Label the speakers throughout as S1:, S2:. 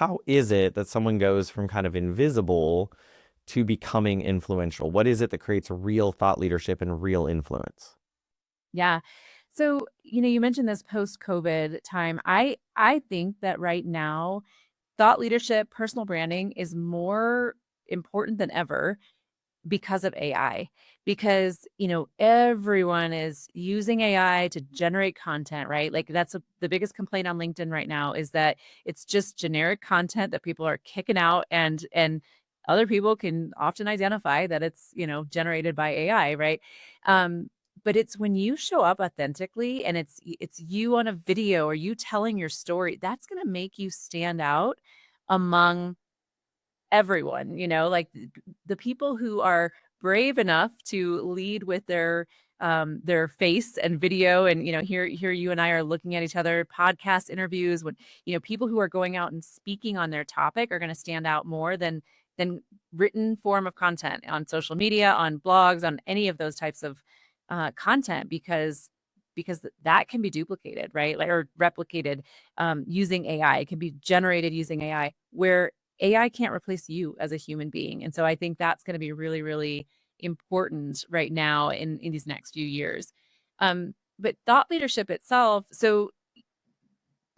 S1: how is it that someone goes from kind of invisible to becoming influential? What is it that creates real thought leadership and real influence?
S2: Yeah. So, you mentioned this post-COVID time. I think that right now, thought leadership, personal branding is more important than ever because of AI. Because, everyone is using AI to generate content, right? Like that's the biggest complaint on LinkedIn right now is that it's just generic content that people are kicking out and other people can often identify that it's, generated by AI, right? Um, but it's when you show up authentically and it's you on a video or you telling your story, that's going to make you stand out among everyone, like the people who are brave enough to lead with their face and video. And here you and I are looking at each other, podcast interviews, when people who are going out and speaking on their topic are going to stand out more than written form of content on social media, on blogs, on any of those types of content, because that can be duplicated, right? Like, or replicated using AI. It can be generated using AI, where AI can't replace you as a human being. And so I think that's going to be really, really important right now in these next few years. But thought leadership itself, so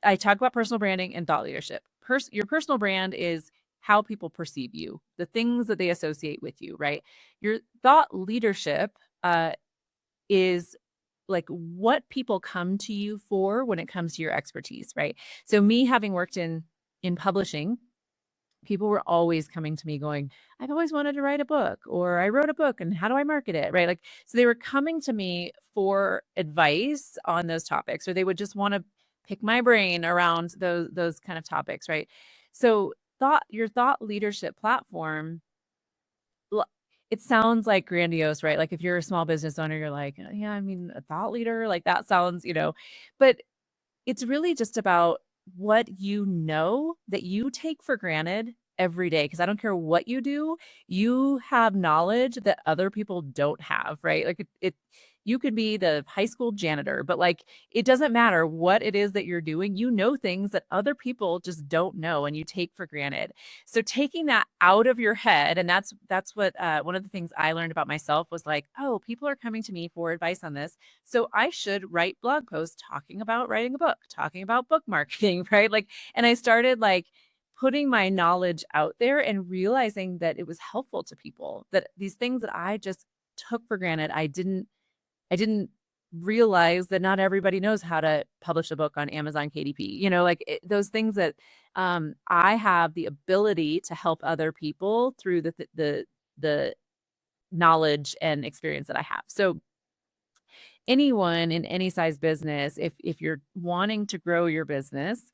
S2: I talk about personal branding and thought leadership. Your personal brand is how people perceive you, the things that they associate with you, right? Your thought leadership is like what people come to you for when it comes to your expertise, right? So me having worked in publishing, people were always coming to me going, I've always wanted to write a book, or I wrote a book and how do I market it? Right. Like, so they were coming to me for advice on those topics, or they would just want to pick my brain around those kind of topics. Right. So your thought leadership platform, it sounds like grandiose, right? Like if you're a small business owner, you're like, yeah, I mean, a thought leader, like that sounds, but it's really just about what that you take for granted every day. Because I don't care what you do, you have knowledge that other people don't have, right? Like you could be the high school janitor, but like it doesn't matter what it is that you're doing. You know things that other people just don't know, and you take for granted. So taking that out of your head, and that's what one of the things I learned about myself was like, oh, people are coming to me for advice on this, so I should write blog posts talking about writing a book, talking about book marketing, right? Like, and I started like putting my knowledge out there and realizing that it was helpful to people, that these things that I just took for granted, I didn't realize that not everybody knows how to publish a book on Amazon KDP. Like those things that I have the ability to help other people through the knowledge and experience that I have. So anyone in any size business, if you're wanting to grow your business,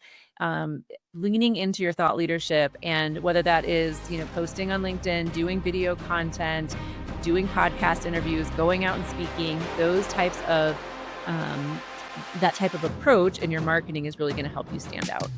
S2: leaning into your thought leadership, and whether that is posting on LinkedIn, doing video content, doing podcast interviews, going out and speaking, those types of that type of approach in your marketing is really going to help you stand out.